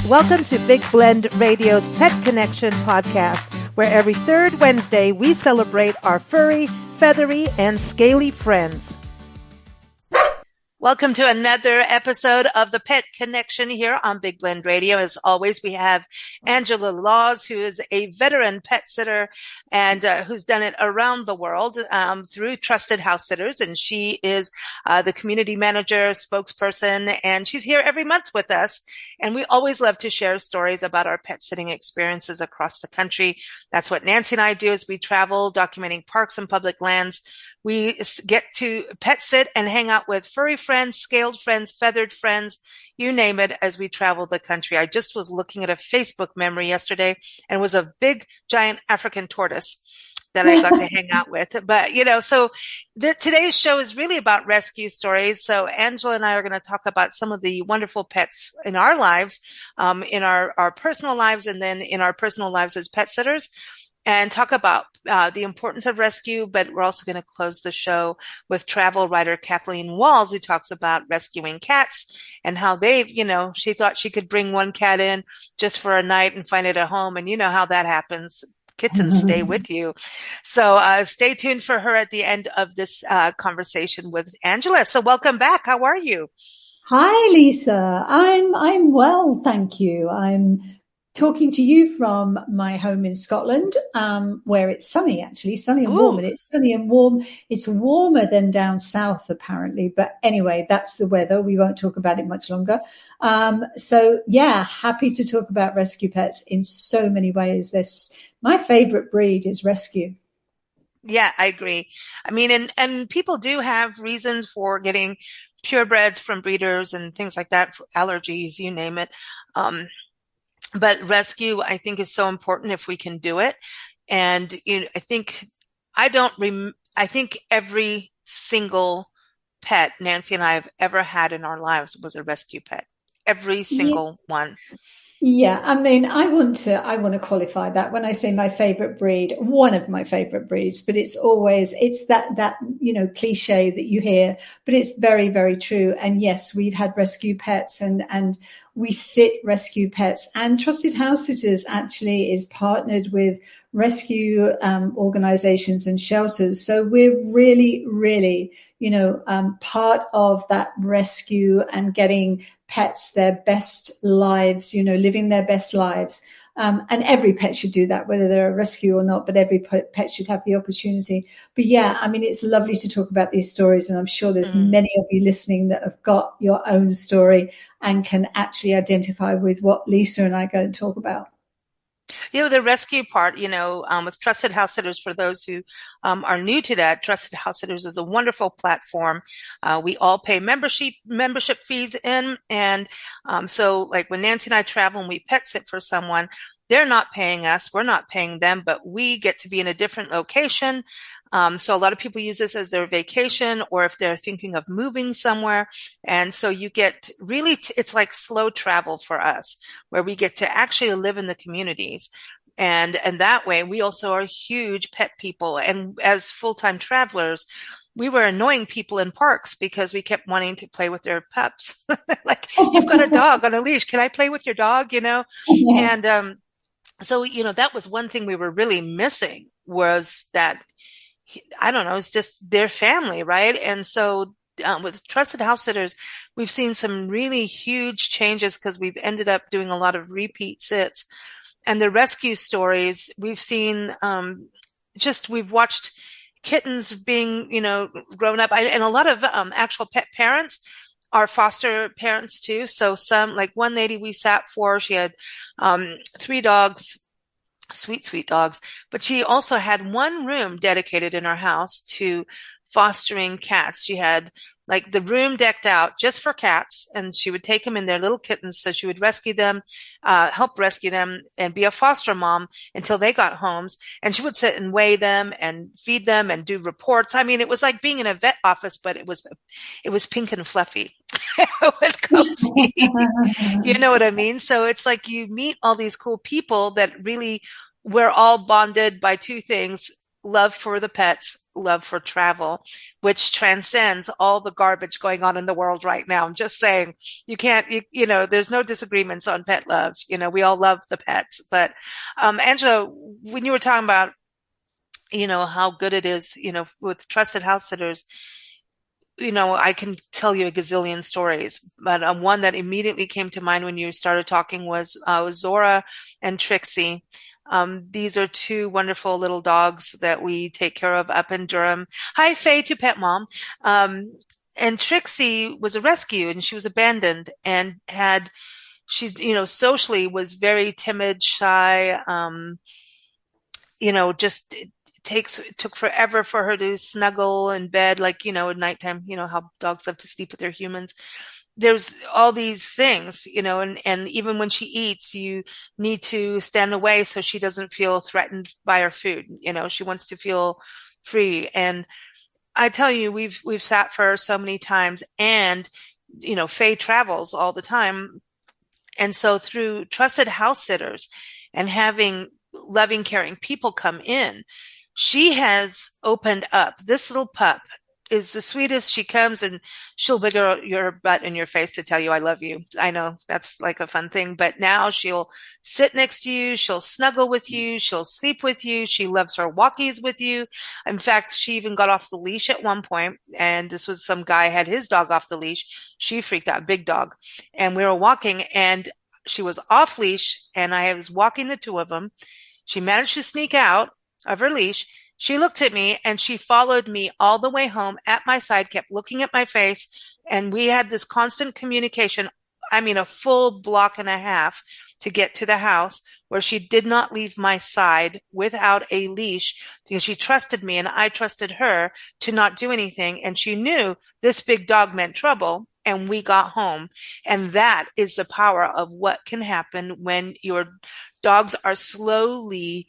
Welcome to Big Blend Radio's Pet Connection podcast, where every third Wednesday we celebrate our furry, feathery, and scaly friends. Welcome to another episode of the Pet Connection here on Big Blend Radio. As always, we have Angela Laws, who is a veteran pet sitter and who's done it around the world through Trusted House Sitters. And she is the community manager, spokesperson, and she's here every month with us. And we always love to share stories about our pet sitting experiences across the country. That's what Nancy and I do as we travel, documenting parks and public lands. We get to pet sit and hang out with furry friends, scaled friends, feathered friends, you name it, as we travel the country. I just was looking at a Facebook memory yesterday and it was a big, giant African tortoise that I got to hang out with. But, so today's show is really about rescue stories. So Angela and I are going to talk about some of the wonderful pets in our lives, in our personal lives, and then in our personal lives as pet sitters, and talk about the importance of rescue. But we're also going to close the show with travel writer Kathleen Walls, who talks about rescuing cats and how she thought she could bring one cat in just for a night and find it at home. And you know how that happens. Kittens stay with you. So stay tuned for her at the end of this conversation with Angela. So welcome back. How are you? Hi, Lisa. I'm well, thank you. I'm talking to you from my home in Scotland, where it's sunny, actually, sunny and warm. And it's sunny and warm. It's warmer than down south, apparently. But anyway, that's the weather. We won't talk about it much longer. Happy to talk about rescue pets in so many ways. My favorite breed is rescue. Yeah, I agree. I mean, and people do have reasons for getting purebreds from breeders and things like that, for allergies, you name it. But rescue, I think, is so important if we can do it. And I think every single pet Nancy and I have ever had in our lives was a rescue pet. Every single one. Yeah, I mean, I want to qualify that when I say my favorite breed, one of my favorite breeds, but it's that cliche that you hear, but it's very, very true. And yes, we've had rescue pets and we sit rescue pets, and Trusted House Sitters actually is partnered with rescue organizations and shelters. So we're really, really, part of that rescue and getting pets their best lives, living their best lives. And every pet should do that, whether they're a rescue or not, but every pet should have the opportunity. But yeah, I mean, it's lovely to talk about these stories. And I'm sure there's many of you listening that have got your own story and can actually identify with what Lisa and I are going to talk about. The rescue part, with Trusted House Sitters, for those who are new to that, Trusted House Sitters is a wonderful platform. We all pay membership fees in. And so like when Nancy and I travel and we pet sit for someone, they're not paying us. We're not paying them, but we get to be in a different location. So a lot of people use this as their vacation, or if they're thinking of moving somewhere. And so you get really, it's like slow travel for us, where we get to actually live in the communities. And that way, we also are huge pet people. And as full-time travelers, we were annoying people in parks because we kept wanting to play with their pups. Like, you've got a dog on a leash. Can I play with your dog? Yeah. And, so, that was one thing we were really missing, was that, I don't know, it's just their family, right? And so with Trusted House Sitters, we've seen some really huge changes because we've ended up doing a lot of repeat sits. And the rescue stories, we've seen, we've watched kittens being, grown up. And a lot of actual pet parents are foster parents too. So some, like one lady we sat for, she had 3 dogs, sweet dogs, but she also had one room dedicated in her house to fostering cats. She had like the room decked out just for cats, and she would take them in, their little kittens. So she would rescue them, help rescue them, and be a foster mom until they got homes. And she would sit and weigh them and feed them and do reports. I mean, it was like being in a vet office, but it was pink and fluffy. It was cozy. You know what I mean? So it's like you meet all these cool people that really, we're all bonded by 2 things: love for the pets, love for travel, which transcends all the garbage going on in the world right now. I'm just saying, you know, there's no disagreements on pet love. You know, we all love the pets. But, Angela, when you were talking about, you know, how good it is, you know, with trusted house sitters, you know, I can tell you a gazillion stories, but one that immediately came to mind when you started talking was Zora and Trixie. These are two wonderful little dogs that we take care of up in Durham. Hi, Faye to Pet Mom. And Trixie was a rescue and she was abandoned and you know, socially was very timid, shy, you know, just it took forever for her to snuggle in bed, like, you know, at nighttime, you know, how dogs love to sleep with their humans. There's all these things, you know, and even when she eats, you need to stand away so she doesn't feel threatened by her food. You know, she wants to feel free. And I tell you, we've sat for her so many times and, you know, Faye travels all the time. And so through trusted house sitters and having loving, caring people come in, she has opened up. This little pup is the sweetest. She comes and she'll wiggle your butt in your face to tell you I love you. I know that's like a fun thing, but now she'll sit next to you. She'll snuggle with you. She'll sleep with you. She loves her walkies with you. In fact, she even got off the leash at one point, and this was some guy had his dog off the leash. She freaked out, big dog. And we were walking and she was off leash and I was walking the two of them. She managed to sneak out of her leash. She looked at me and she followed me all the way home at my side, kept looking at my face. And we had this constant communication. I mean, a full block and a half to get to the house where she did not leave my side without a leash because she trusted me and I trusted her to not do anything. And she knew this big dog meant trouble. And we got home. And that is the power of what can happen when your dogs are slowly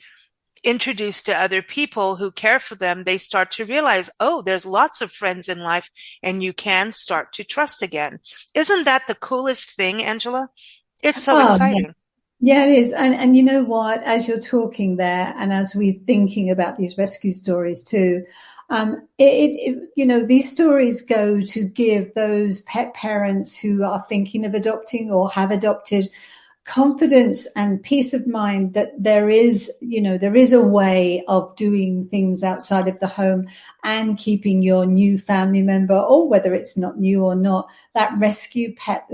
introduced to other people who care for them. They start to realize, oh, there's lots of friends in life and you can start to trust again. Isn't that the coolest thing, Angela? It's so Oh, exciting. yeah, it is. And you know what? As you're talking there, and as we're thinking about these rescue stories too, you know, these stories go to give those pet parents who are thinking of adopting or have adopted confidence and peace of mind that there is, you know, there is a way of doing things outside of the home and keeping your new family member, or whether it's not new or not, that rescue pet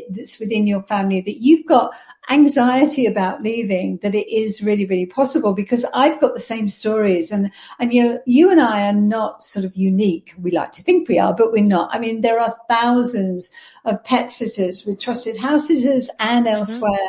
that's within your family that you've got anxiety about leaving, that it is really, really possible. Because I've got the same stories, and you and I are not sort of unique. We like to think we are, but we're not. I mean, there are thousands of pet sitters with trusted house sitters and elsewhere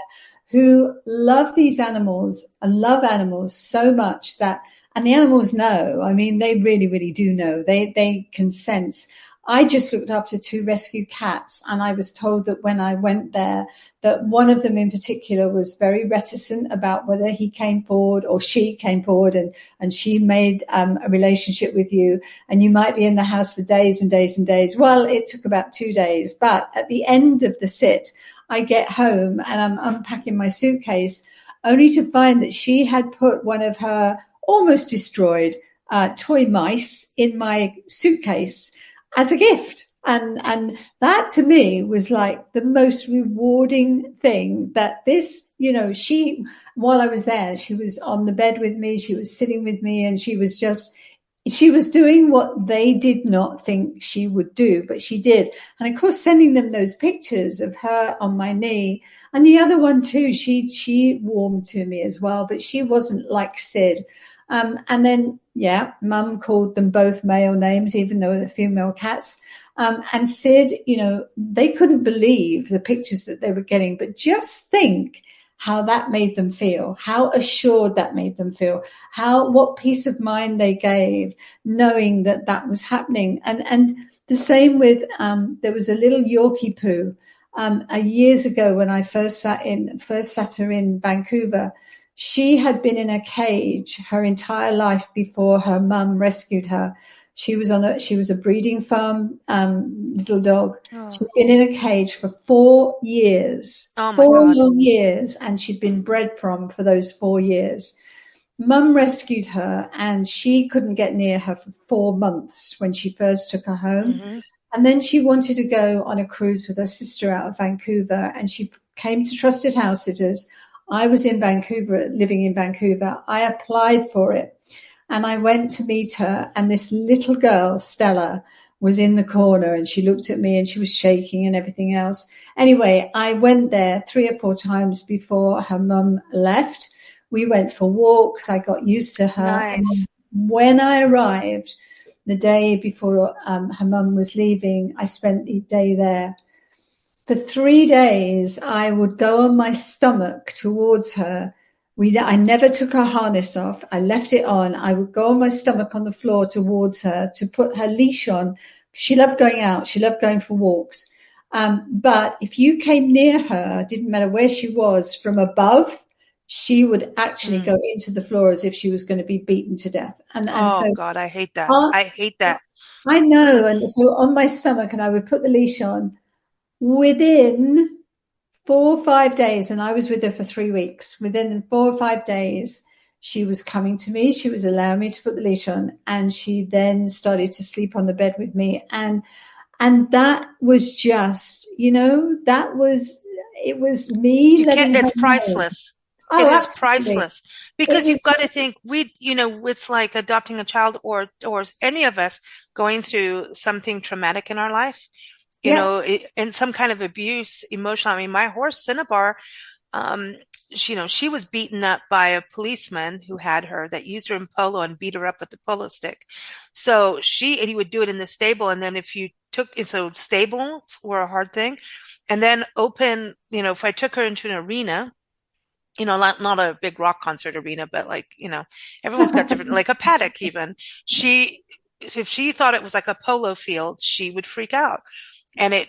who love these animals and love animals so much that, and the animals know, I mean, they really, really do know. They can sense. I just looked after two rescue cats, and I was told that when I went there, that one of them in particular was very reticent about whether he came forward or she came forward, and she made a relationship with you, and you might be in the house for days and days and days. Well, it took about 2 days, but at the end of the sit, I get home and I'm unpacking my suitcase, only to find that she had put one of her almost destroyed toy mice in my suitcase as a gift. And that to me was like the most rewarding thing, that this, you know, while I was there, she was on the bed with me, she was sitting with me, and she was doing what they did not think she would do, but she did. And of course, sending them those pictures of her on my knee, and the other one too, she warmed to me as well, but she wasn't like Sid. And then, yeah, Mum called them both male names, even though they're female cats. And Sid, you know, they couldn't believe the pictures that they were getting, but just think how that made them feel, how assured that made them feel, what peace of mind they gave, knowing that that was happening. And the same with, there was a little Yorkie poo, years ago when I first sat her in Vancouver. She had been in a cage her entire life before her mum rescued her. She was a breeding farm, little dog. Oh. She'd been in a cage for 4 years, Oh my 4 God. long years, and she'd been bred from for those 4 years. Mum rescued her, and she couldn't get near her for 4 months when she first took her home. Mm-hmm. And then she wanted to go on a cruise with her sister out of Vancouver, and she came to Trusted House Sitters. I was in Vancouver, living in Vancouver. I applied for it, and I went to meet her, and this little girl, Stella, was in the corner, and she looked at me and she was shaking and everything else. Anyway, I went there 3 or 4 times before her mum left. We went for walks. I got used to her. Nice. And when I arrived, the day before her mum was leaving, I spent the day there. For 3 days, I would go on my stomach towards her. I never took her harness off. I left it on. I would go on my stomach on the floor towards her to put her leash on. She loved going out. She loved going for walks. But if you came near her, didn't matter where she was, from above, she would actually go into the floor as if she was going to be beaten to death. And Oh so God, I hate that. uh, I hate that. I know. And so on my stomach, and I would put the leash on within 4 or 5 days, and I was with her for 3 weeks. Within 4 or 5 days, she was coming to me. She was allowing me to put the leash on, and she then started to sleep on the bed with me. And that was just, it was me You can't, letting her it's know. priceless. It Oh, is absolutely. priceless It because was you've got to think it's like adopting a child or any of us going through something traumatic in our life, yeah. and some kind of abuse, emotional. I mean, my horse Cinnabar, um, she was beaten up by a policeman who had her that used her in polo and beat her up with the polo stick. So and he would do it in the stable. And then so stables were a hard thing. And then if I took her into an arena, not a big rock concert arena, but like, everyone's got different, like a paddock even. If she thought it was like a polo field, she would freak out. And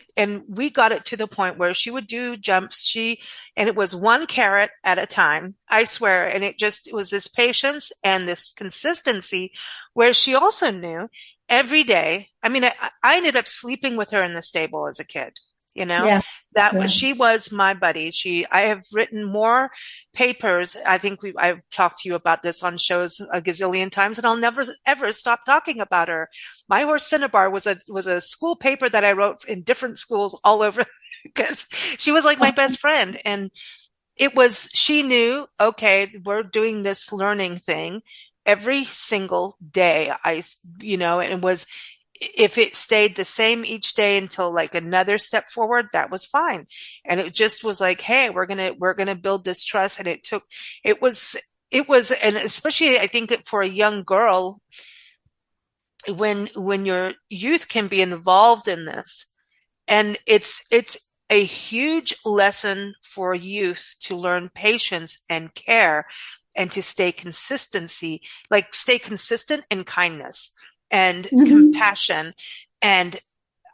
we got it to the point where she would do jumps. And it was one carrot at a time, I swear. And it was this patience and this consistency where she also knew every day. I mean, I ended up sleeping with her in the stable as a kid. Yeah. Yeah. She was my buddy. I have written more papers. I think I've talked to you about this on shows a gazillion times, and I'll never ever stop talking about her. My horse Cinnabar was a school paper that I wrote in different schools all over because she was like my best friend. And she knew, okay, we're doing this learning thing every single day. And it was, if it stayed the same each day until like another step forward, that was fine. And it just was like, hey, we're going to build this trust. And and especially I think that for a young girl, when your youth can be involved in this, and it's a huge lesson for youth to learn patience and care and to stay consistent in kindness and Mm-hmm. compassion. And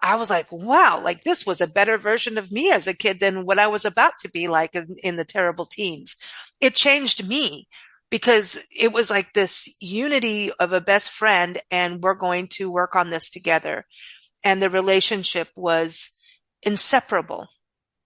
I was like, wow, like this was a better version of me as a kid than what I was about to be like in the terrible teens. It changed me because it was like this unity of a best friend, and we're going to work on this together. And the relationship was inseparable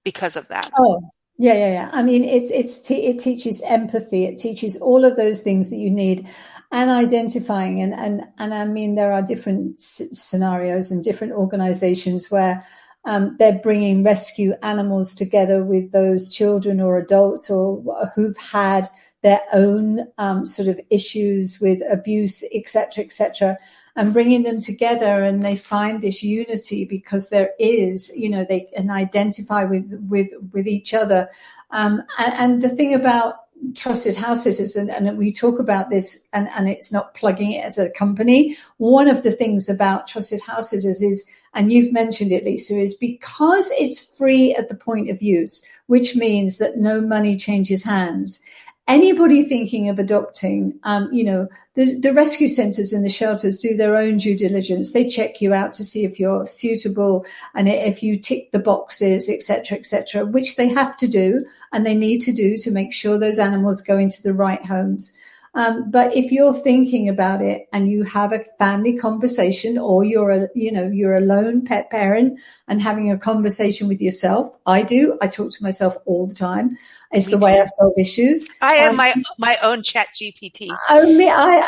because of that. Oh, yeah, yeah, yeah. I mean, it teaches empathy. It teaches all of those things that you need, and identifying. And I mean, there are different scenarios and different organizations where they're bringing rescue animals together with those children or adults or who've had their own sort of issues with abuse, etc., and bringing them together, and they find this unity because there is, they can identify with each other. And the thing about Trusted House Sitters, and we talk about this, and it's not plugging it as a company. One of the things about Trusted House Sitters is, and you've mentioned it, Lisa, is because it's free at the point of use, which means that no money changes hands. Anybody thinking of adopting, the rescue centres and the shelters do their own due diligence. They check you out to see if you're suitable and if you tick the boxes, etc., which they have to do and they need to do to make sure those animals go into the right homes. But if you're thinking about it and you have a family conversation, or you're a lone pet parent and having a conversation with yourself, I do. I talk to myself all the time. It's Me the way I too. solve issues. I am my own chat GPT.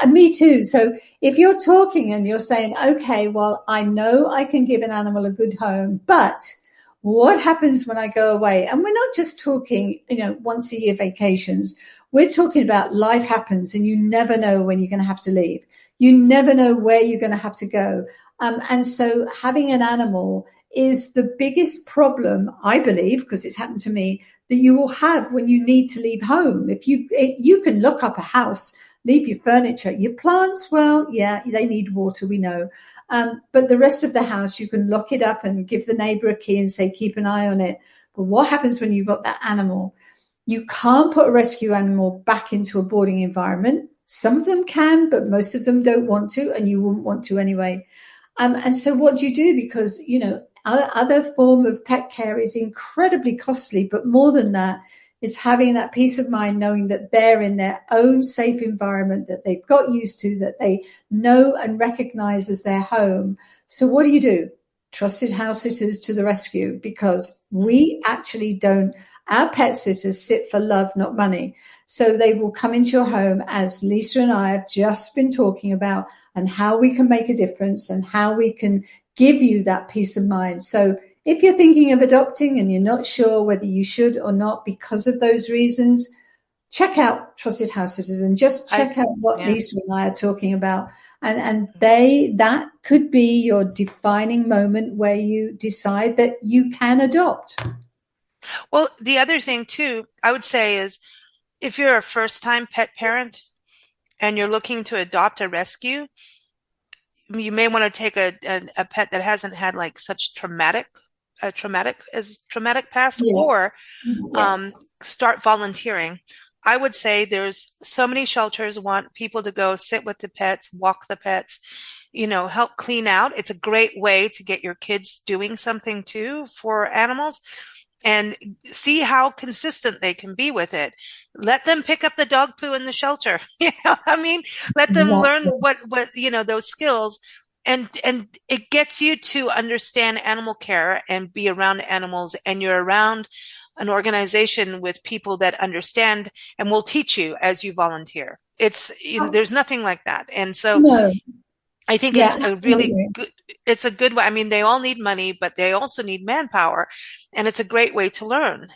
Me too. So if you're talking and you're saying, okay, well, I know I can give an animal a good home, but what happens when I go away? And we're not just talking, once a year vacations. We're talking about life happens and you never know when you're going to have to leave. You never know where you're going to have to go. And so having an animal is the biggest problem, I believe, because it's happened to me, that you will have when you need to leave home. You can look up a house, leave your furniture, your plants, well, yeah, they need water, we know. But the rest of the house, you can lock it up and give the neighbor a key and say, keep an eye on it. But what happens when you've got that animal? You can't put a rescue animal back into a boarding environment. Some of them can, but most of them don't want to, and you wouldn't want to anyway. And so what do you do? Because, other form of pet care is incredibly costly, but more than that is having that peace of mind, knowing that they're in their own safe environment that they've got used to, that they know and recognize as their home. So what do? Trusted house sitters to the rescue, because we actually don't, our pet sitters sit for love, not money. So they will come into your home, as Lisa and I have just been talking about, and how we can make a difference and how we can give you that peace of mind. So if you're thinking of adopting and you're not sure whether you should or not because of those reasons, check out Trusted House Sitters and just check out what Lisa and I are talking about. And that could be your defining moment where you decide that you can adopt. Well, the other thing too, I would say, is if you're a first-time pet parent and you're looking to adopt a rescue, you may want to take a pet that hasn't had like such traumatic past, Yeah. or Yeah. start volunteering. I would say there's so many shelters want people to go sit with the pets, walk the pets, help clean out. It's a great way to get your kids doing something too for animals, and see how consistent they can be with it. Let them pick up the dog poo in the shelter. Let them learn Exactly. what, those skills. And it gets you to understand animal care and be around animals, and you're around an organization with people that understand and will teach you as you volunteer. There's nothing like that. And so No. I think Yeah, it's a really absolutely. good, it's a good way. I mean, they all need money, but they also need manpower, and it's a great way to learn.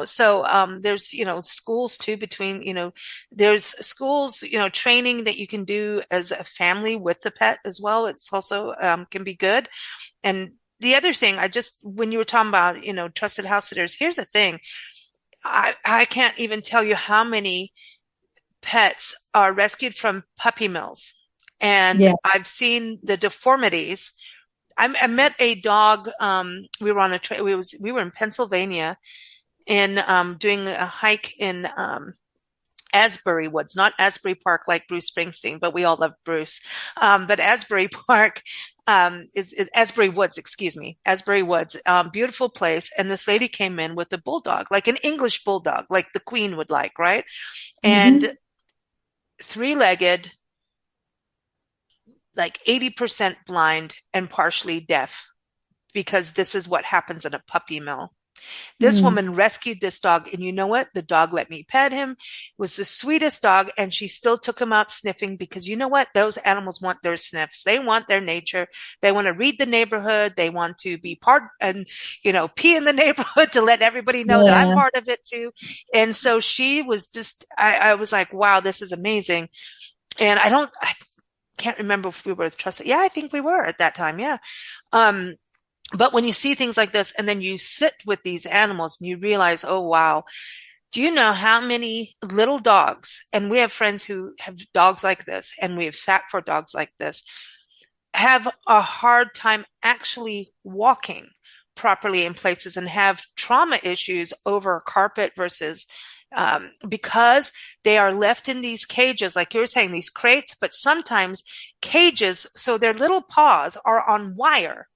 So, there's, schools too there's schools, training that you can do as a family with the pet as well. It's also, can be good. And the other thing, when you were talking about, trusted house sitters, here's the thing. I can't even tell you how many pets are rescued from puppy mills. And Yeah. I've seen the deformities. I met a dog. We were on we were in Pennsylvania, and doing a hike in Asbury Woods, not Asbury Park like Bruce Springsteen, but we all love Bruce. But Asbury Park, is Asbury Woods, excuse me, Asbury Woods, beautiful place. And this lady came in with a bulldog, like an English bulldog, like the Queen would like, right? Mm-hmm. And three-legged, like 80% blind and partially deaf, because this is what happens in a puppy mill. This Mm. woman rescued this dog, and you know what? The dog let me pet him. It was the sweetest dog, and she still took him out sniffing, because you know what? Those animals want their sniffs. They want their nature. They want to read the neighborhood. They want to be part and, pee in the neighborhood to let everybody know that I'm Yeah. part of it too. And so she was I was like, wow, this is amazing. And I can't remember if we were trusted. Yeah, I think we were at that time. Yeah. Um, but when you see things like this, and then you sit with these animals and you realize, oh, wow, do you know how many little dogs, and we have friends who have dogs like this, and we have sat for dogs like this, have a hard time actually walking properly in places and have trauma issues over carpet versus because they are left in these cages, like you were saying, these crates, but sometimes cages, so their little paws are on wire,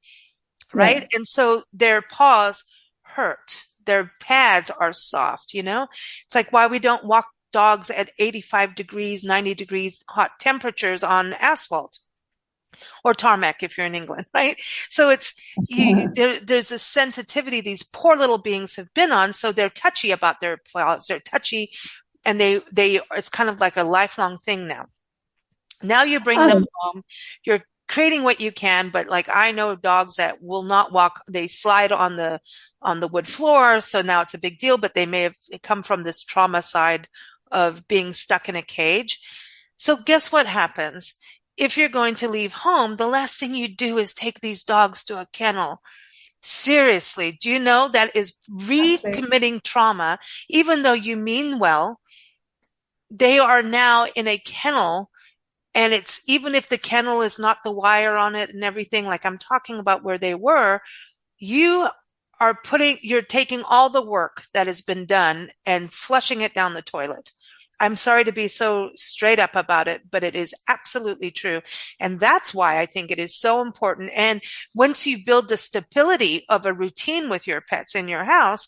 Yeah. right? And so their paws hurt. Their pads are soft. It's like why we don't walk dogs at 85 degrees, 90 degrees hot temperatures on asphalt or tarmac if you're in England, right? So there's a sensitivity these poor little beings have been on. So they're touchy about their paws. They're touchy, and it's kind of like a lifelong thing now. Now you bring them home, you're creating what you can, but like I know dogs that will not walk, they slide on the wood floor, so now it's a big deal, but they may have come from this trauma side of being stuck in a cage. So guess what happens? If you're going to leave home, the last thing you do is take these dogs to a kennel. Seriously, do you know that is recommitting trauma, even though you mean well? They are now in a kennel. And it's even if the kennel is not the wire on it and everything, like I'm talking about where they were, you're taking all the work that has been done and flushing it down the toilet. I'm sorry to be so straight up about it, but it is absolutely true. And that's why I think it is so important. And once you build the stability of a routine with your pets in your house,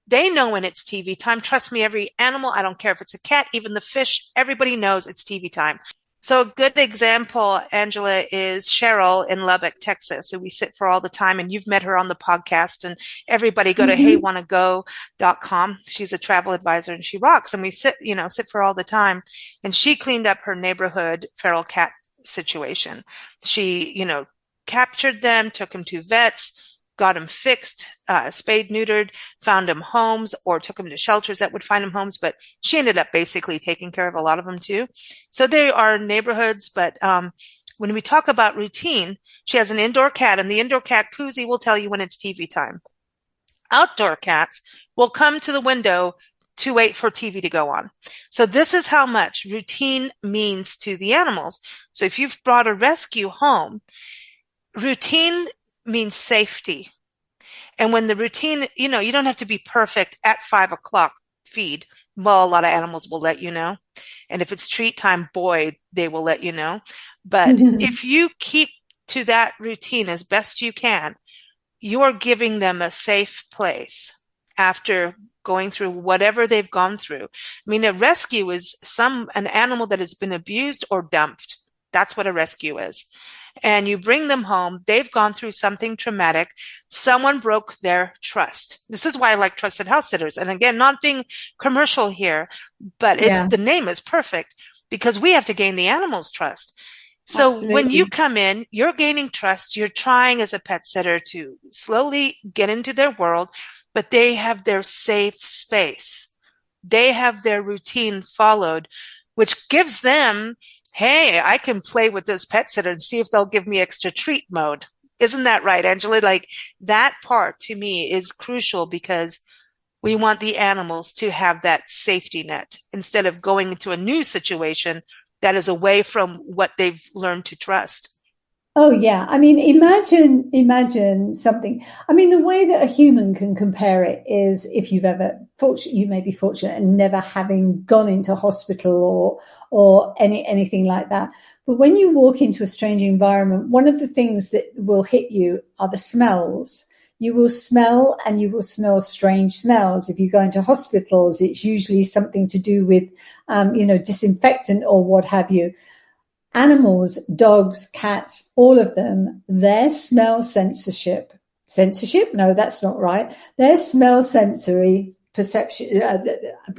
they know when it's TV time. Trust me, every animal, I don't care if it's a cat, even the fish, everybody knows it's TV time. So a good example, Angela, is Cheryl in Lubbock, Texas, who we sit for all the time. And you've met her on the podcast, and everybody go to heywannago.com. She's a travel advisor and she rocks. And we sit for all the time. And she cleaned up her neighborhood feral cat situation. She, captured them, took them to vets, got them fixed, spayed, neutered, found them homes, or took them to shelters that would find them homes. But she ended up basically taking care of a lot of them too. So there are neighborhoods, but when we talk about routine, she has an indoor cat, and the indoor cat, Koozie, will tell you when it's TV time. Outdoor cats will come to the window to wait for TV to go on. So this is how much routine means to the animals. So if you've brought a rescue home, routine means safety. And when the routine, you don't have to be perfect at 5:00 feed. Well, a lot of animals will let you know. And if it's treat time, boy, they will let you know. But if you keep to that routine as best you can, you're giving them a safe place after going through whatever they've gone through. I mean, a rescue is an animal that has been abused or dumped. That's what a rescue is. And you bring them home. They've gone through something traumatic. Someone broke their trust. This is why I like trusted house sitters. And again, not being commercial here, but the name is perfect because we have to gain the animal's trust. So Absolutely. When you come in, you're gaining trust. You're trying as a pet sitter to slowly get into their world, but they have their safe space. They have their routine followed, which gives them, hey, I can play with this pet sitter and see if they'll give me extra treat mode. Isn't that right, Angela? Like that part to me is crucial because we want the animals to have that safety net instead of going into a new situation that is away from what they've learned to trust. Oh yeah. I mean, imagine something. I mean, the way that a human can compare it is if you may be fortunate and never having gone into hospital or anything like that. But when you walk into a strange environment, one of the things that will hit you are the smells. You will smell and you will smell strange smells. If you go into hospitals, it's usually something to do with, disinfectant or what have you. Animals, dogs, cats, all of them, their smell censorship. No, that's not right. Their smell sensory perception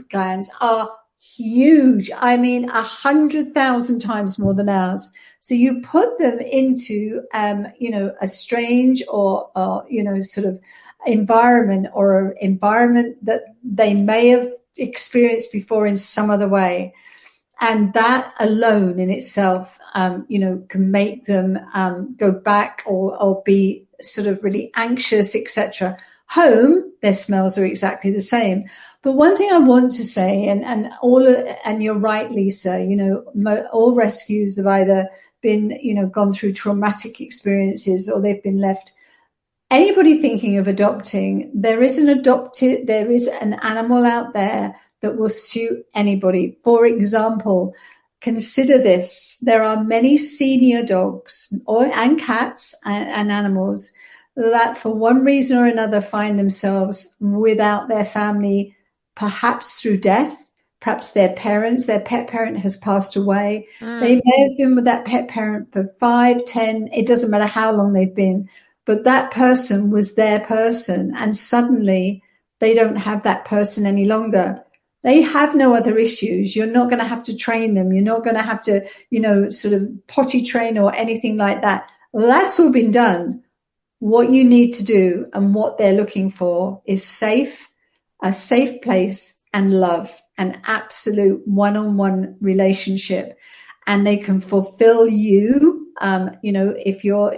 glands are huge. I mean, 100,000 times more than ours. So you put them into, a strange or sort of environment or an environment that they may have experienced before in some other way. And that alone in itself, can make them go back or be sort of really anxious, etc. Home, their smells are exactly the same. But one thing I want to say, and you're right, Lisa, all rescues have either been, gone through traumatic experiences or they've been left. Anybody thinking of adopting, there is an animal out there that will suit anybody. For example, consider this. There are many senior dogs and cats and animals that for one reason or another find themselves without their family, perhaps through death, perhaps their parents, their pet parent has passed away. They Mm. may have been with that pet parent for 5, 10, it doesn't matter how long they've been, but that person was their person. And suddenly they don't have that person any longer. They have no other issues. You're not going to have to train them. You're not going to have to, sort of potty train or anything like that. That's all been done. What you need to do and what they're looking for is a safe place and love, an absolute one-on-one relationship. And they can fulfill you, if you're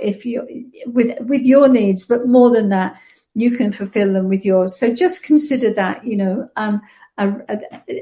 with your needs, but more than that, you can fulfill them with yours. So just consider that,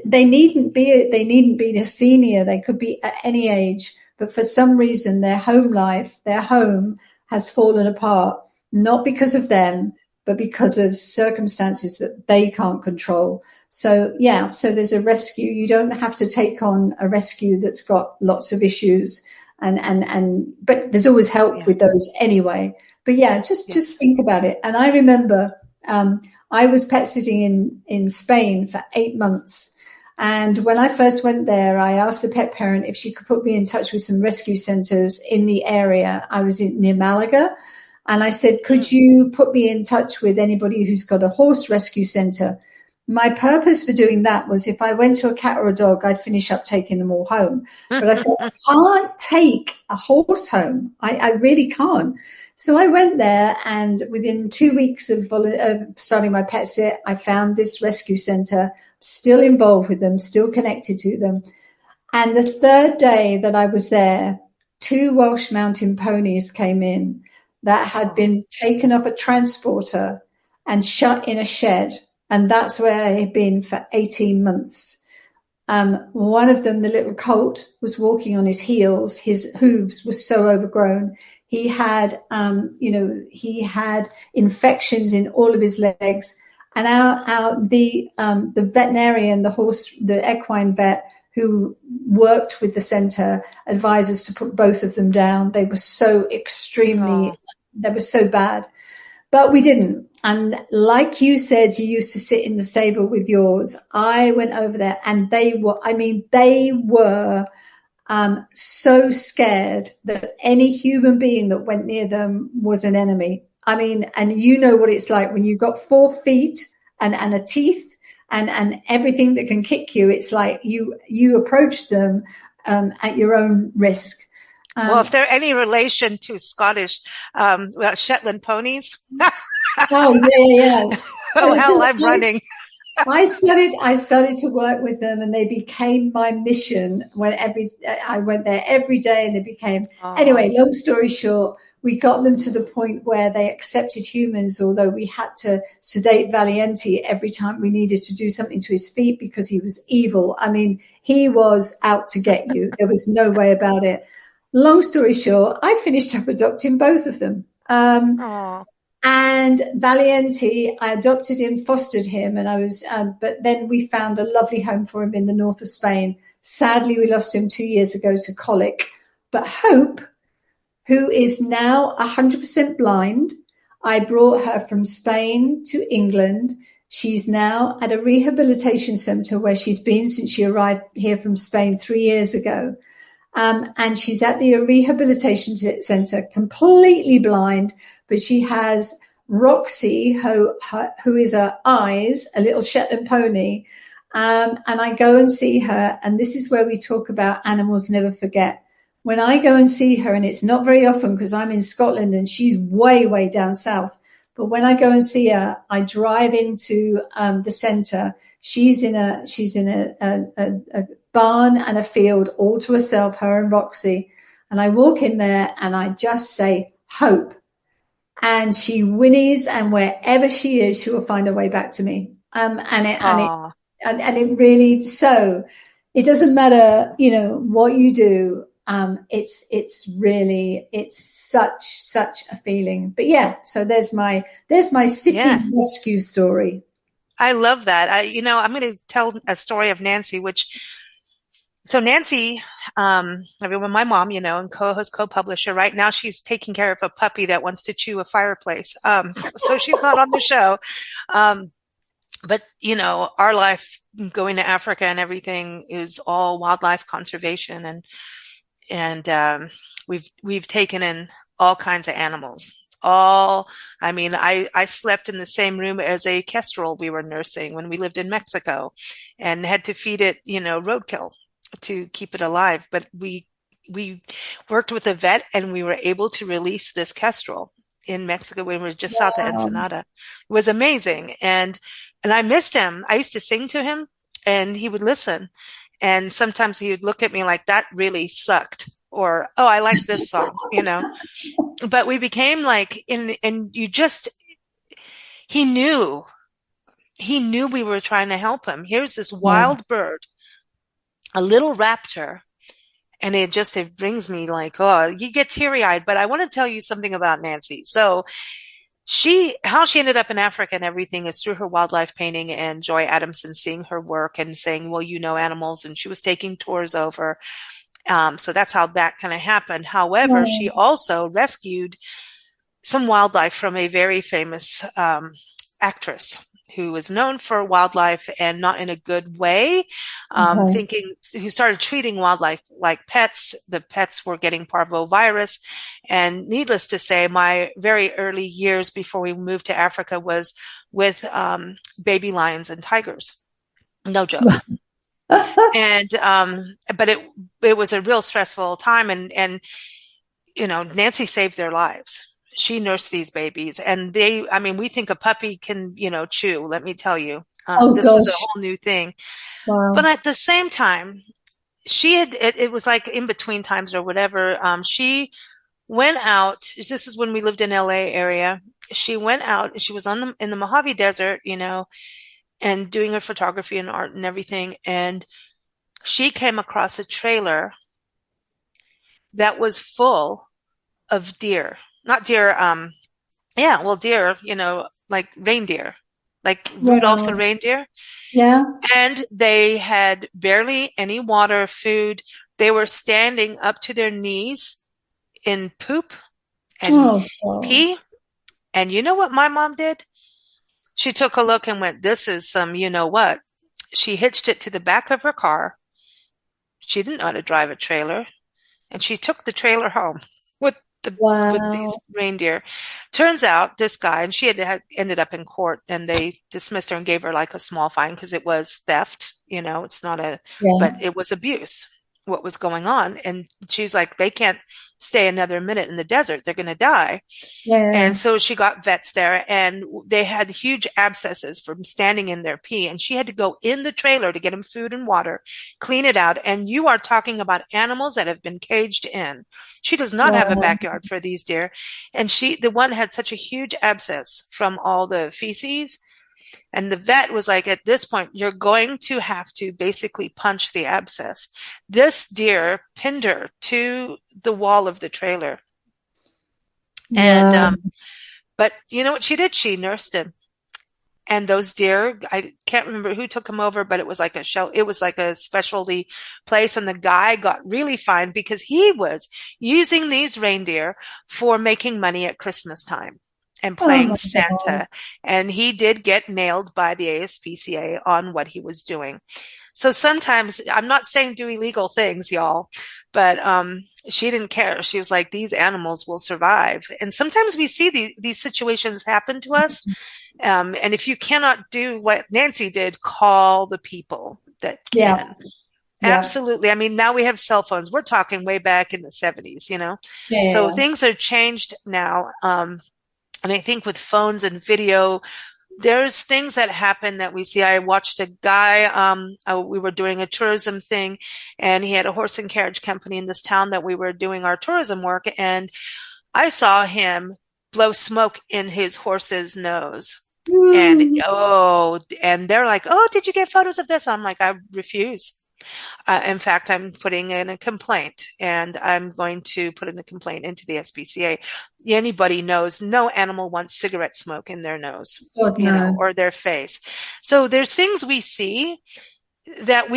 they needn't be a senior. They could be at any age, but for some reason, their home life, their home has fallen apart, not because of them, but because of circumstances that they can't control. So so there's a rescue. You don't have to take on a rescue that's got lots of issues, but there's always help with those anyway. But just think about it. And I remember I was pet sitting in Spain for 8 months. And when I first went there, I asked the pet parent if she could put me in touch with some rescue centers in the area. I was near Malaga. And I said, could you put me in touch with anybody who's got a horse rescue center? My purpose for doing that was if I went to a cat or a dog, I'd finish up taking them all home. But I thought, I can't take a horse home. I really can't. So I went there, and within 2 weeks of starting my pet sit, I found this rescue center, still involved with them, still connected to them. And the third day that I was there, 2 Welsh mountain ponies came in that had been taken off a transporter and shut in a shed. And that's where I had been for 18 months. One of them, the little colt, was walking on his heels. His hooves were so overgrown. He had, he had infections in all of his legs. And the veterinarian, the equine vet who worked with the center, advised us to put both of them down. They were so they were so bad, but we didn't. And like you said, you used to sit in the stable with yours. I went over there, and they were so scared that any human being that went near them was an enemy. I mean, and you know what it's like when you've got 4 feet and a teeth and everything that can kick you. It's like you approach them at your own risk. Well, if they're any relation to Scottish Shetland ponies. Oh, yeah. Oh, hell, I'm running. I started to work with them, and they became my mission I went there every day, and they became, anyway, long story short, we got them to the point where they accepted humans, although we had to sedate Valiente every time we needed to do something to his feet because he was evil. I mean, he was out to get you. There was no way about it. Long story short, I finished up adopting both of them. And Valiente, I adopted him, fostered him, and but then we found a lovely home for him in the north of Spain. Sadly, we lost him 2 years ago to colic. But Hope, who is now 100% blind, I brought her from Spain to England. She's now at a rehabilitation center where she's been since she arrived here from Spain 3 years ago. And she's at the rehabilitation center, completely blind, but she has Roxy, who is her eyes, a little Shetland pony. And I go and see her, and this is where we talk about animals never forget. When I go and see her, and it's not very often because I'm in Scotland and she's way, way down south, but when I go and see her, I drive into the center. She's in a barn and a field all to herself, her and Roxy. And I walk in there and I just say, Hope. And she whinnies, and wherever she is, she will find her way back to me. And it really, so it doesn't matter, what you do. It's really, it's such a feeling. But so there's my city rescue story. I love that. I'm going to tell a story of Nancy, so Nancy, everyone, my mom, and co-host, co-publisher, right now she's taking care of a puppy that wants to chew a fireplace. So she's not on the show. But, our life going to Africa and everything is all wildlife conservation, and we've taken in all kinds of animals. I slept in the same room as a kestrel we were nursing when we lived in Mexico and had to feed it, roadkill to keep it alive. But we worked with a vet and we were able to release this kestrel in Mexico when we were just south of Wow. Ensenada. It was amazing. And I missed him. I used to sing to him and he would listen. And sometimes he would look at me like that really sucked or, oh, I like this song. But we became like he knew, he knew we were trying to help him. Here's this Yeah. wild bird, a little raptor. And it brings me like, oh, you get teary eyed. But I want to tell you something about Nancy. So how she ended up in Africa and everything is through her wildlife painting and Joy Adamson seeing her work and saying, well, animals. And she was taking tours over. So that's how that kind of happened. However, she Yeah. also rescued some wildlife from a very famous actress who was known for wildlife and not in a good way, Okay. who started treating wildlife like pets. The pets were getting parvovirus. And needless to say, my very early years before we moved to Africa was with baby lions and tigers. No joke. And, but it was a real stressful time and, Nancy saved their lives. She nursed these babies and we think a puppy can, chew, let me tell you. Oh This was a gosh. whole new thing. But Wow. at the same time, it was like in between times or whatever. She went out. This is when we lived in LA area. She went out, she was in the Mojave Desert, and doing her photography and art and everything. And she came across a trailer that was full of deer, not deer, yeah, well, deer, like reindeer, like Rudolph the Wow. reindeer. Yeah. And they had barely any water, food. They were standing up to their knees in poop and Oh God. pee. And you know what my mom did? She took a look and went, this is some, you know what? She hitched it to the back of her car. She didn't know how to drive a trailer. And she took the trailer home with with Wow. these reindeer. Turns out this guy, and she had ended up in court, and they dismissed her and gave her like a small fine because it was theft. It's not but Yeah. it was abuse. What was going on? And she's like, they can't stay another minute in the desert; they're going to die. And Yeah. so she got vets there and they had huge abscesses from standing in their pee. And she had to go in the trailer to get them food and water, clean it out. And you are talking about animals that have been caged in. She does not have a Wow. backyard for these deer. And the one had such a huge abscess from all the feces. And the vet was like, at this point, you're going to have to basically punch the abscess. This deer pinned her to the wall of the trailer. And, Wow. but you know what she did? She nursed him. And those deer, I can't remember who took him over, but it was like it was like a specialty place. And the guy got really fined because he was using these reindeer for making money at Christmas time and Oh playing my God. Santa. And he did get nailed by the ASPCA on what he was doing. So sometimes I'm not saying do illegal things, y'all, but she didn't care. She was like, these animals will survive. And sometimes we see these situations happen to us. And if you cannot do what Nancy did, call the people that Yeah. can. Yeah. Absolutely. I mean, now we have cell phones. We're talking way back in the 70s. So Yeah. things are changed now. And I think with phones and video, there's things that happen that we see. I watched a guy, we were doing a tourism thing and he had a horse and carriage company in this town that we were doing our tourism work. And I saw him blow smoke in his horse's nose. And Mm. and they're like, oh, did you get photos of this? I'm like, I refuse. In fact, I'm putting in a complaint and I'm going to put in a complaint into the SPCA. Anybody knows no animal wants cigarette smoke in their nose, God, no. or their face. So there's things we see that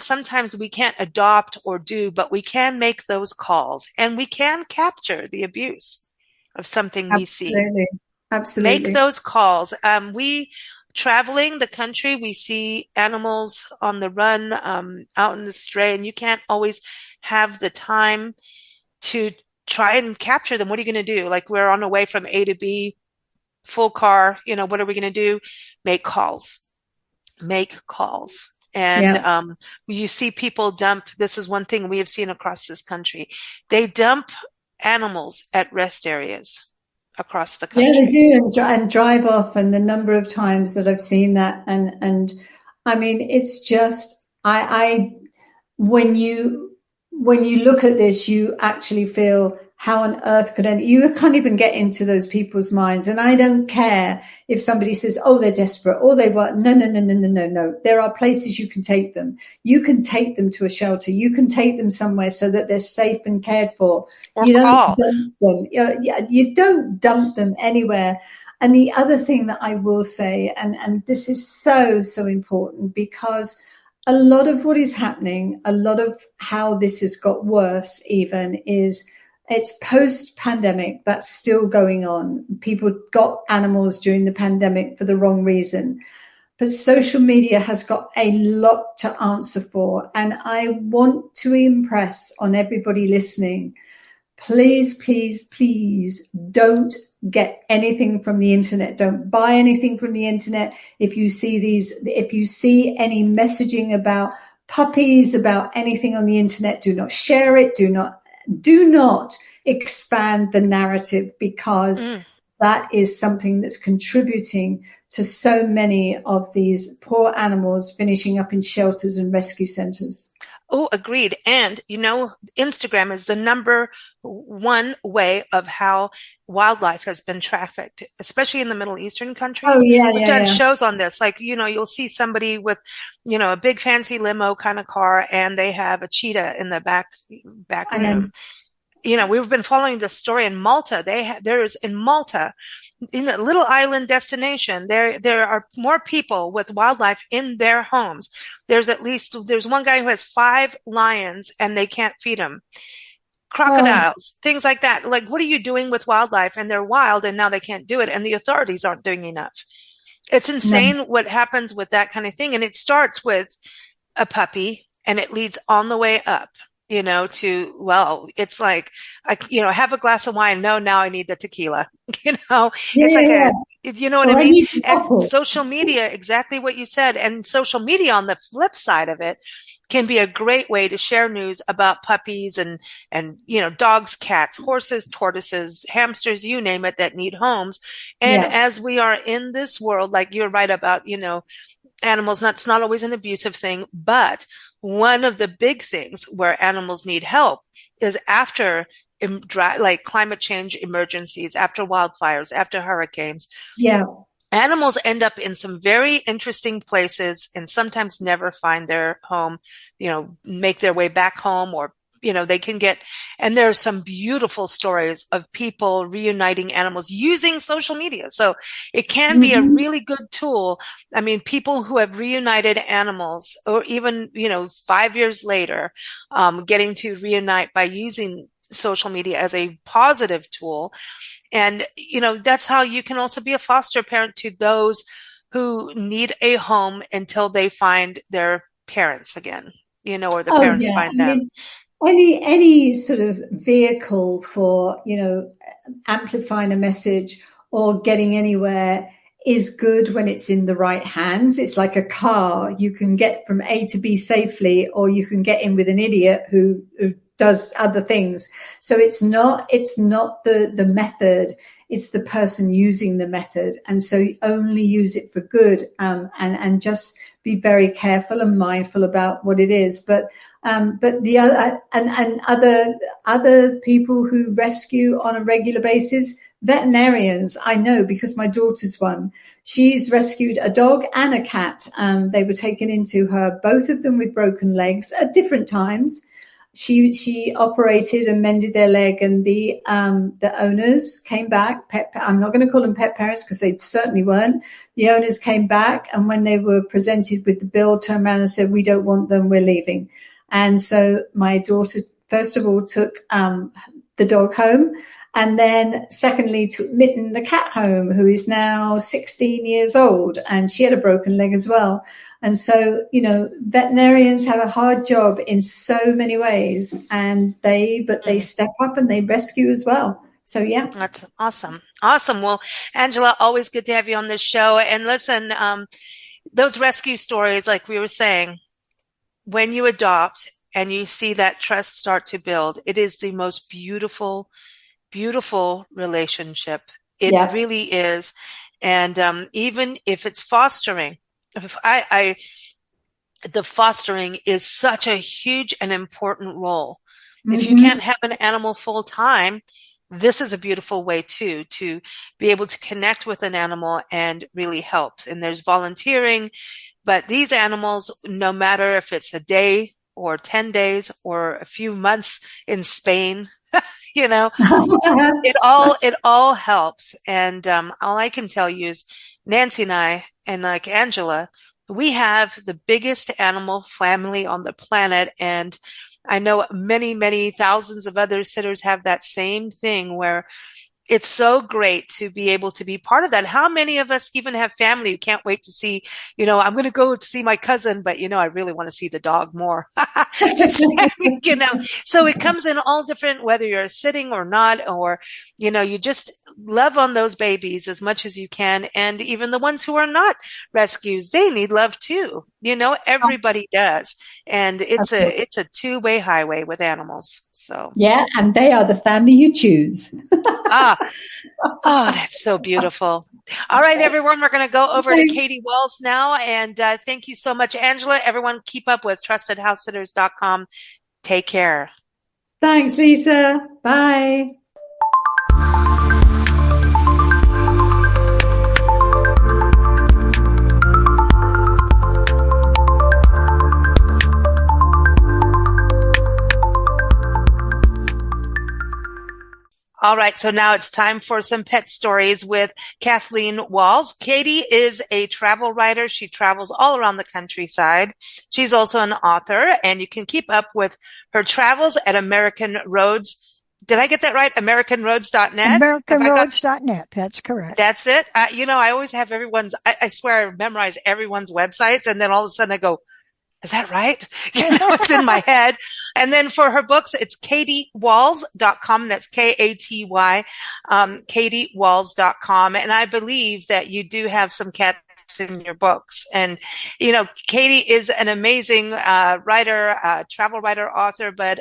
sometimes we can't adopt or do, but we can make those calls and we can capture the abuse of something we see. Absolutely. Make Absolutely. those calls. We traveling the country, we see animals on the run, out in the stray, and you can't always have the time to try and capture them. What are you going to do? Like we're on the way from A to B, full car, what are we going to do? Make calls, make calls. And Yeah. you see people dump, this is one thing we have seen across this country. They dump animals at rest areas across the Yeah, they country. do, and drive off, and the number of times that I've seen that, and I mean, it's just I when you look at this, you actually feel how on earth could any, you can't even get into those people's minds. And I don't care if somebody says, oh, they're desperate or they want, no, no, no, no, no, no, no. There are places you can take them. You can take them to a shelter. You can take them somewhere so that they're safe and cared for. Or You don't call. dump them. You don't dump them anywhere. And the other thing that I will say, and this is so, so important, because a lot of what is happening, a lot of how this has got worse even is it's post-pandemic. That's still going on. People got animals during the pandemic for the wrong reason. But social media has got a lot to answer for. And I want to impress on everybody listening, please, please, please don't get anything from the internet. Don't buy anything from the internet. If you see any messaging about puppies, about anything on the internet, do not share it. Do not expand the narrative, because that is something that's contributing to so many of these poor animals finishing up in shelters and rescue centers. Oh, agreed. And, Instagram is the number one way of how wildlife has been trafficked, especially in the Middle Eastern countries. Oh, yeah, We've yeah, done yeah. shows on this. Like, you'll see somebody with, a big fancy limo kind of car, and they have a cheetah in the back I know. room. We've been following this story in Malta. There's in Malta, in a little island destination, there are more people with wildlife in their homes. There's one guy who has 5 lions and they can't feed them. Oh, Crocodiles, things like that. Like, what are you doing with wildlife? And they're wild and now they can't do it, and the authorities aren't doing enough. It's no. insane what happens with that kind of thing. And it starts with a puppy and it leads on the way up, it's like, have a glass of wine. No, now I need the tequila. Yeah, It's yeah, like yeah. you know what I Well, I mean? need to And couple. social media, exactly what you said. And social media on the flip side of it can be a great way to share news about puppies and, dogs, cats, horses, tortoises, hamsters, you name it, that need homes. And Yeah. as we are in this world, like you're right about, animals, that's not always an abusive thing, but one of the big things where animals need help is after like climate change emergencies, after wildfires, after hurricanes. Yeah. Animals end up in some very interesting places and sometimes never find their home, make their way back home, or they can and there are some beautiful stories of people reuniting animals using social media. So it can be a Mm-hmm. really good tool. I mean, people who have reunited animals, or even, 5 years later, getting to reunite by using social media as a positive tool. And, that's how you can also be a foster parent to those who need a home until they find their parents again, or the Oh, parents yeah. find I them. mean, any sort of vehicle for, amplifying a message or getting anywhere is good when it's in the right hands. It's like a car. You can get from A to B safely, or you can get in with an idiot who does other things. So it's not the method. It's the person using the method. And so you only use it for good, and just be very careful and mindful about what it is. But the other, and other people who rescue on a regular basis, veterinarians, I know because my daughter's one. She's rescued a dog and a cat. They were taken into her, both of them with broken legs at different times. She operated and mended their leg, and the owners came back. I'm not going to call them pet parents because they certainly weren't. The owners came back, and when they were presented with the bill, turned around and said, "We don't want them. We're leaving." And so my daughter, first of all, took the dog home, And then secondly, to Mitten the cat home, who is now 16 years old, and she had a broken leg as well. And so, veterinarians have a hard job in so many ways, and they step up and they rescue as well. So yeah. That's awesome. Awesome. Well, Angela, always good to have you on this show. And listen, those rescue stories, like we were saying, when you adopt and you see that trust start to build, it is the most beautiful, beautiful relationship. It really is. And even if it's fostering, the fostering is such a huge and important role. If you can't have an animal full time, this is a beautiful way too, to be able to connect with an animal and really help. And there's volunteering, but these animals, no matter if it's a day or 10 days or a few months in Spain, it all helps. And all I can tell you is Nancy and I, and like Angela, we have the biggest animal family on the planet. And I know many, many thousands of other sitters have that same thing, where it's so great to be able to be part of that. How many of us even have family who can't wait to see, I'm going to go to see my cousin, but I really want to see the dog more. So it comes in all different, whether you're sitting or not, or, you just love on those babies as much as you can. And even the ones who are not rescues, they need love too. Everybody does. And it's a two-way highway with animals. So. Yeah. And they are the family you choose. That's so beautiful. All right, everyone, we're going to go over to Katie Wells now. And thank you so much, Angela. Everyone, keep up with trustedhousesitters.com. Take care. Thanks, Lisa. Bye. All right, so now it's time for some pet stories with Kathleen Walls. Katie is a travel writer. She travels all around the countryside. She's also an author, and you can keep up with her travels at American Roads. Did I get that right? AmericanRoads.net? AmericanRoads.net. That's correct. That's it. I always have I swear I memorize everyone's websites, and then all of a sudden I go, is that right? It's in my head. And then for her books, it's katiewalls.com. That's Katy, katiewalls.com. And I believe that you do have some cats in your books. And, Katie is an amazing, writer, travel writer, author, but,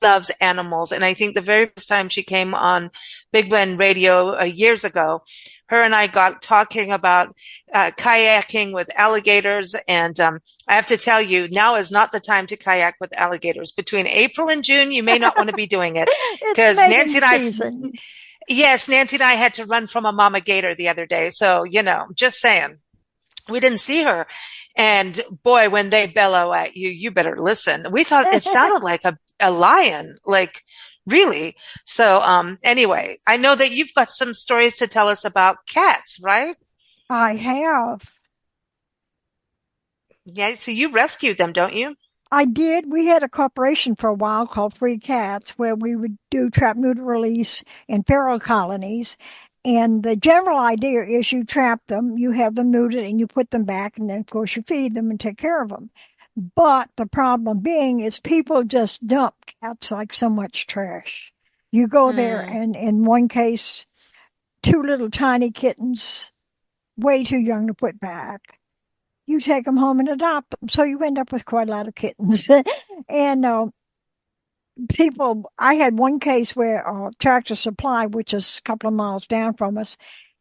loves animals. And I think the very first time she came on Big Blend Radio years ago, her and I got talking about kayaking with alligators. And I have to tell you, now is not the time to kayak with alligators. Between April and June, you may not want to be doing it. Because Nancy and Nancy and I had to run from a mama gator the other day. So, just saying. We didn't see her. And boy, when they bellow at you, you better listen. We thought it sounded like a lion, like really. So, anyway, I know that you've got some stories to tell us about cats, right? I have. Yeah. So you rescued them, don't you? I did. We had a corporation for a while called Free Cats, where we would do trap, neuter, release in feral colonies. And the general idea is you trap them, you have them neutered, and you put them back, and then, of course, you feed them and take care of them. But the problem being is people just dump cats like so much trash. You go there, and in one case, 2 little tiny kittens, way too young to put back. You take them home and adopt them. So you end up with quite a lot of kittens. And I had one case where Tractor Supply, which is a couple of miles down from us,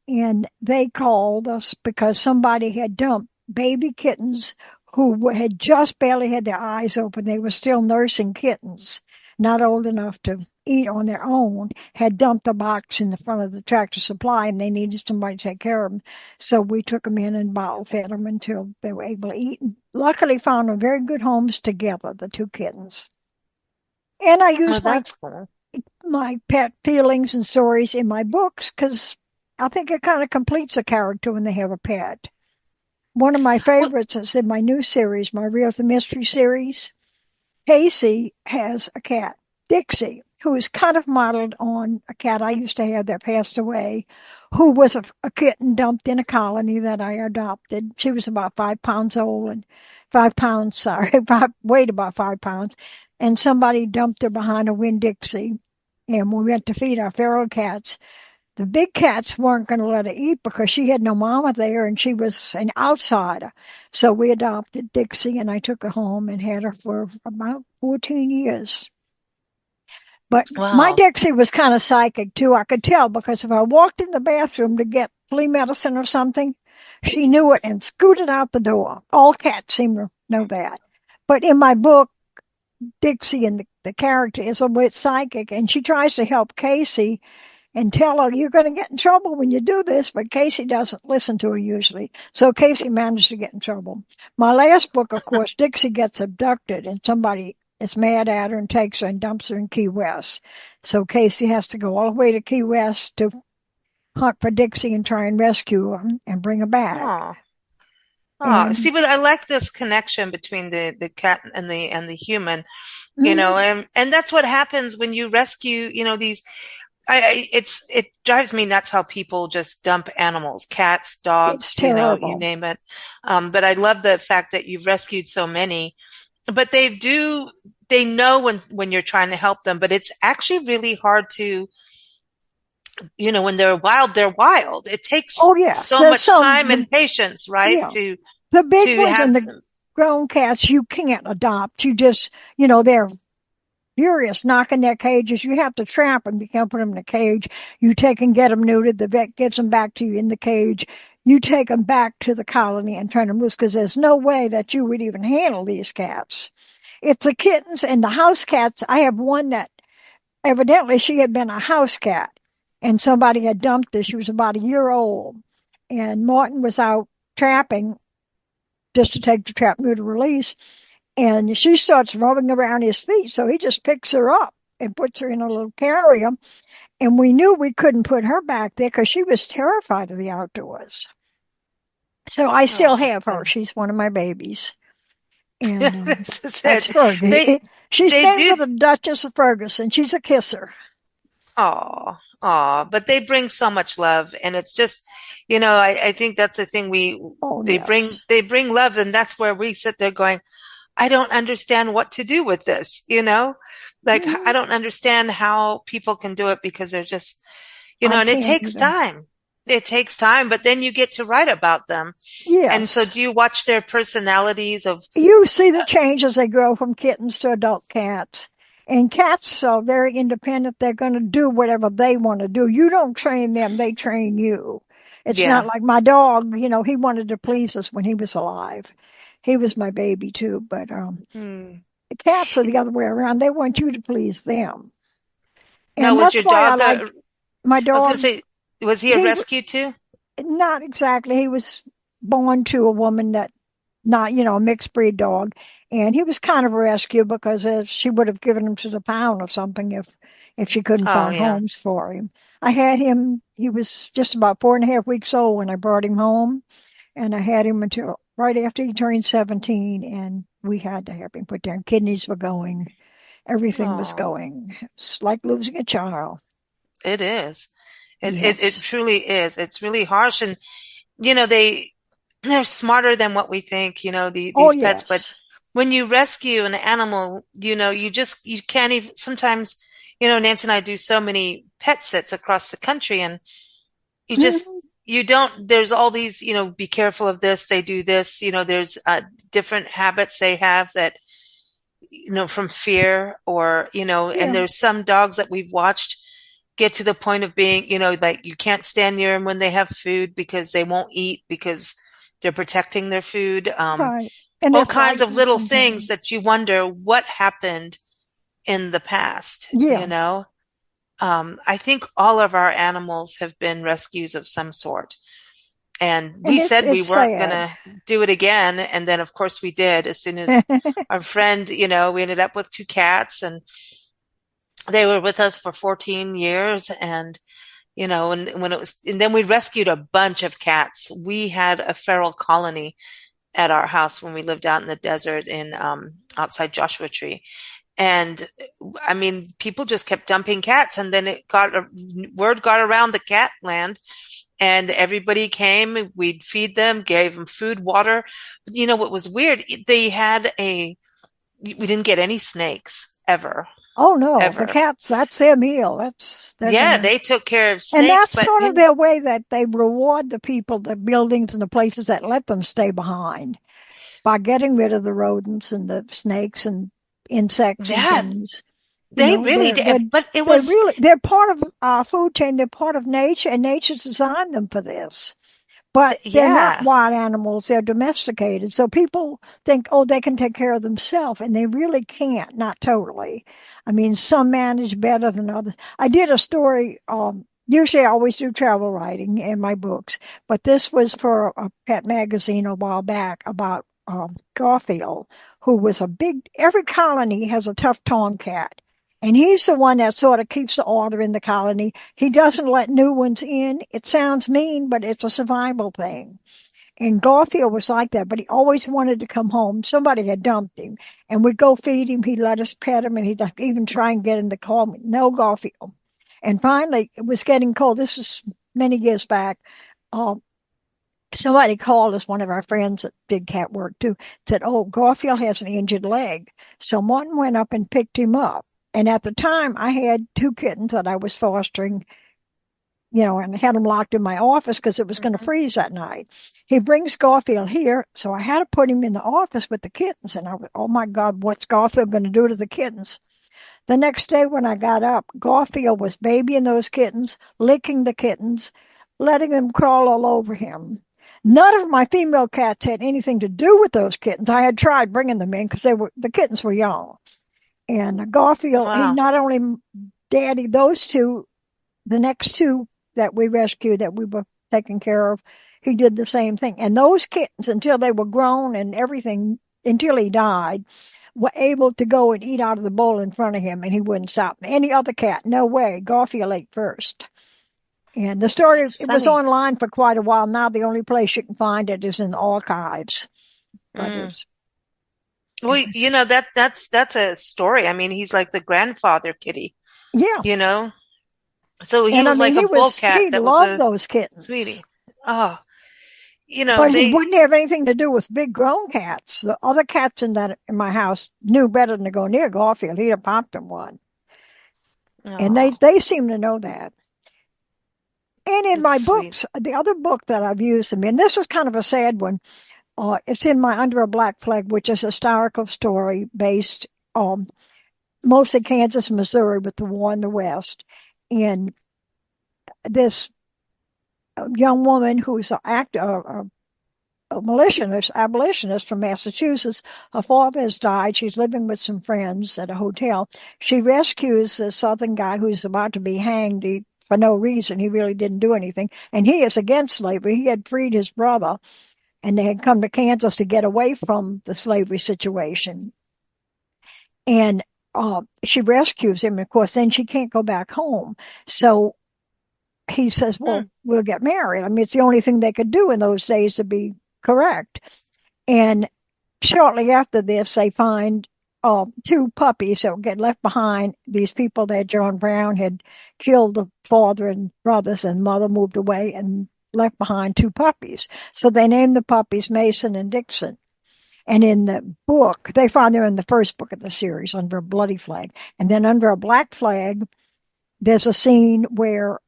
and they called us because somebody had dumped baby kittens who had just barely had their eyes open. They were still nursing kittens, not old enough to eat on their own, had dumped the box in the front of the Tractor Supply, and they needed somebody to take care of them. So we took them in and bottle fed them until they were able to eat. And luckily found them very good homes together, the 2 kittens. And I use my pet feelings and stories in my books because I think it kind of completes a character when they have a pet. One of my favorites is in my new series, my Real the Mystery series. Casey has a cat, Dixie, who is kind of modeled on a cat I used to have that passed away, who was a kitten dumped in a colony that I adopted. She was about 5 pounds old and 5 pounds, sorry, weighed about 5 pounds. And somebody dumped her behind a Winn-Dixie. And we went to feed our feral cats. The big cats weren't going to let her eat because she had no mama there and she was an outsider. So we adopted Dixie and I took her home and had her for about 14 years. But my Wow. Dixie was kind of psychic too. I could tell because if I walked in the bathroom to get flea medicine or something, she knew it and scooted out the door. All cats seem to know that. But in my book, Dixie and the character is a bit psychic and she tries to help Casey and tell her, you're going to get in trouble when you do this, but Casey doesn't listen to her usually. So Casey managed to get in trouble. My last book, of course, Dixie gets abducted and somebody is mad at her and takes her and dumps her in Key West. So Casey has to go all the way to Key West to hunt for Dixie and try and rescue her and bring her back. Oh, oh, And see, but I like this connection between the cat and the human, mm, and that's what happens when you rescue, these. It drives me nuts how people just dump animals, cats, it's dogs, you terrible. name it. But I love the fact that you've rescued so many. But they know when you're trying to help them, but it's actually really hard to, when they're wild, they're wild. It takes Oh, yes. so There's much some, time and patience, right? yeah, the big To ones and have the grown cats you can't adopt. You just, they're furious knocking their cages. You have to trap them. You can't put them in a cage. You take and get them neutered. The vet gives them back to you in the cage. You take them back to the colony and turn them loose because there's no way that you would even handle these cats. It's the kittens and the house cats. I have one that evidently she had been a house cat and somebody had dumped her. She was about a year old and Martin was out trapping just to take the trap neuter release. And she starts rubbing around his feet. So he just picks her up and puts her in a little carrier. And we knew we couldn't put her back there because she was terrified of the outdoors. So I still oh, have her. She's one of my babies. And this is that's it. Fergie. She's They named do. for the Duchess of Ferguson. She's a kisser. Oh, oh, but they bring so much love, and it's just, I think that's the thing Oh, they yes. bring love, and that's where we sit there going, I don't understand what to do with this. Like, I Mhm. don't understand how people can do it because they're just, I and it can't takes either. time. It takes time, but then you get to write about them. And so Yes. do you watch their personalities of, You see the change as they grow from kittens to adult cats. And cats are very independent. They're going to do whatever they want to do. You don't train them, they train you. It's not yeah. like my dog, he wanted to please us when he was alive. He was my baby too, but Hmm. the cats are the other way around. They want you to please them. Now, And was that's your why I dog like my I was going to dog. say, was he a He rescue too? not exactly. He was born to a woman that not, a mixed breed dog. And he was kind of a rescue because she would have given him to the pound or something if she couldn't Oh, find yeah. homes for him. I had him, he was just about 4.5 weeks old when I brought him home. And I had him until right after he turned 17. And we had to have him put down. Kidneys were going, everything was Oh, going. It's like losing a child. it is. It Yes. truly is. It's really harsh. And, you know, they, they're smarter than what we think, Oh, these pets. But yes. when you rescue an animal, you can't even, sometimes, Nancy and I do so many pet sits across the country and you just, Mhm. you don't, there's all these, be careful of this. They do this, there's different habits they have that, from fear or, and Yeah. there's some dogs that we've watched get to the point of being, like you can't stand near them when they have food because they won't eat because they're protecting their food. Right. And they're All kinds of frightened little things sometimes. that you wonder what happened in the past. Yeah. I think all of our animals have been rescues of some sort. And And we it's said we it's weren't going sad. to do it again. And then, of course, we did as soon as our friend, we ended up with two cats and they were with us for 14 years. And, and when it was, and then we rescued a bunch of cats. We had a feral colony at our house when we lived out in the desert in, outside Joshua Tree. And I mean, people just kept dumping cats, and then word got around the cat land, and everybody came. We'd feed them, gave them food, water. But you know what was weird? We didn't get any snakes ever, Oh no, the ever. cats, that's their meal. They're Yeah, gonna, they took care of and snakes, that's but sort of their way that they reward the people, the buildings and the places that let them stay behind by getting rid of the rodents and the snakes and insects and yeah, things. You they know, really did. But it was, they're part of our food chain. They're part of nature, and nature's designed them for this. But they're not yeah, wild animals. They're domesticated. So people think, oh, they can take care of themselves, and they really can't, not totally. I mean, some manage better than others. I did a story, usually I always do travel writing in my books, but this was for a pet magazine a while back about Garfield, who was every colony has a tough tomcat. And he's the one that sort of keeps the order in the colony. He doesn't let new ones in. It sounds mean, but it's a survival thing. And Garfield was like that, but he always wanted to come home. Somebody had dumped him, and we'd go feed him. He'd let us pet him, and he'd even try and get him to call me. No, Garfield. And finally, it was getting cold. This was many years back. Uh, Somebody called us, one of our friends at Big Cat Work too, said, oh, Garfield has an injured leg. So Martin went up and picked him up. And at the time, I had two kittens that I was fostering, and I had them locked in my office because it was going to freeze that night. He brings Garfield here, so I had to put him in the office with the kittens. And I was, oh my God, what's Garfield going to do to the kittens? The next day when I got up, Garfield was babying those kittens, licking the kittens, letting them crawl all over him. None of my female cats had anything to do with those kittens. I had tried bringing them in because the kittens were young. And Garfield, he wow. not only daddy those two, the next two that we rescued that we were taking care of, he did the same thing. And those kittens, until they were grown and everything, until he died, were able to go and eat out of the bowl in front of him, and he wouldn't stop. Any other cat, no way. Garfield ate first. And the story, That's it was funny. online for quite a while. Now the only place you can find it is in the archives. But Mm. it's, Well, that's a story. I mean, he's like the grandfather kitty, yeah. you know? So he And I was mean, like a bull cat he that was loved a those kittens. sweetie. Oh, But he they, wouldn't have anything to do with big grown cats. The other cats in my house knew better than to go near Garfield. He'd have popped them one. And oh, they seem to know that. And in that's my sweet. books, the other book that I've used them in, this is kind of a sad one. It's in my Under a Black Flag, which is a historical story based mostly Kansas, Missouri, with the war in the West. And this young woman who's an actor, a abolitionist from Massachusetts. Her father has died. She's living with some friends at a hotel. She rescues a Southern guy who's about to be hanged for no reason. He really didn't do anything. And he is against slavery. He had freed his brother, and they had come to Kansas to get away from the slavery situation. And she rescues him. Of course, then she can't go back home. So he says, Hmm. well, we'll get married. I mean, it's the only thing they could do in those days to be correct. And shortly after this, they find two puppies that get left behind. These people that John Brown had killed the father and brothers, and mother moved away and left behind two puppies. So they named the puppies Mason and Dixon. And in the book, they find them in the first book of the series under a bloody flag. And then under a black flag, there's a scene where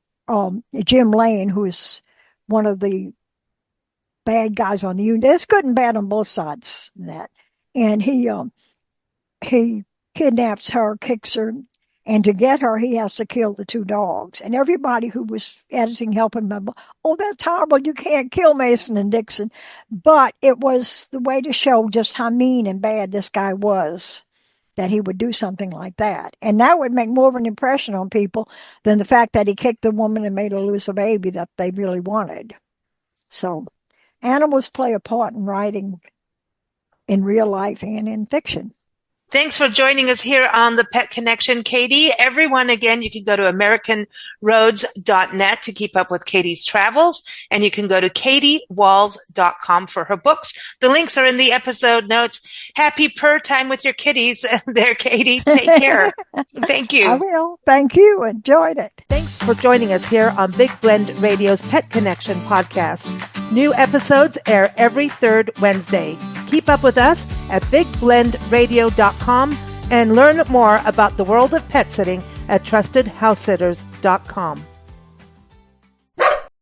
Jim Lane, who is one of the bad guys on the union, there's good and bad on both sides of that. And he kidnaps her, kicks her, and to get her, he has to kill the two dogs. And everybody who was editing helping him, oh, that's horrible. You can't kill Mason and Dixon. But it was the way to show just how mean and bad this guy was, that he would do something like that. And that would make more of an impression on people than the fact that he kicked the woman and made her lose a baby that they really wanted. So animals play a part in writing in real life and in fiction. Thanks for joining us here on the Pet Connection, Katie. Everyone, again, you can go to AmericanRoads.net to keep up with Katie's travels, and you can go to KatieWalls.com for her books. The links are in the episode notes. Happy purr time with your kitties there, Katie. Take care. Thank you. I will. Thank you. Enjoyed it. Thanks for joining us here on Big Blend Radio's Pet Connection podcast. New episodes air every third Wednesday. Keep up with us at bigblendradio.com and learn more about the world of pet sitting at trustedhousesitters.com.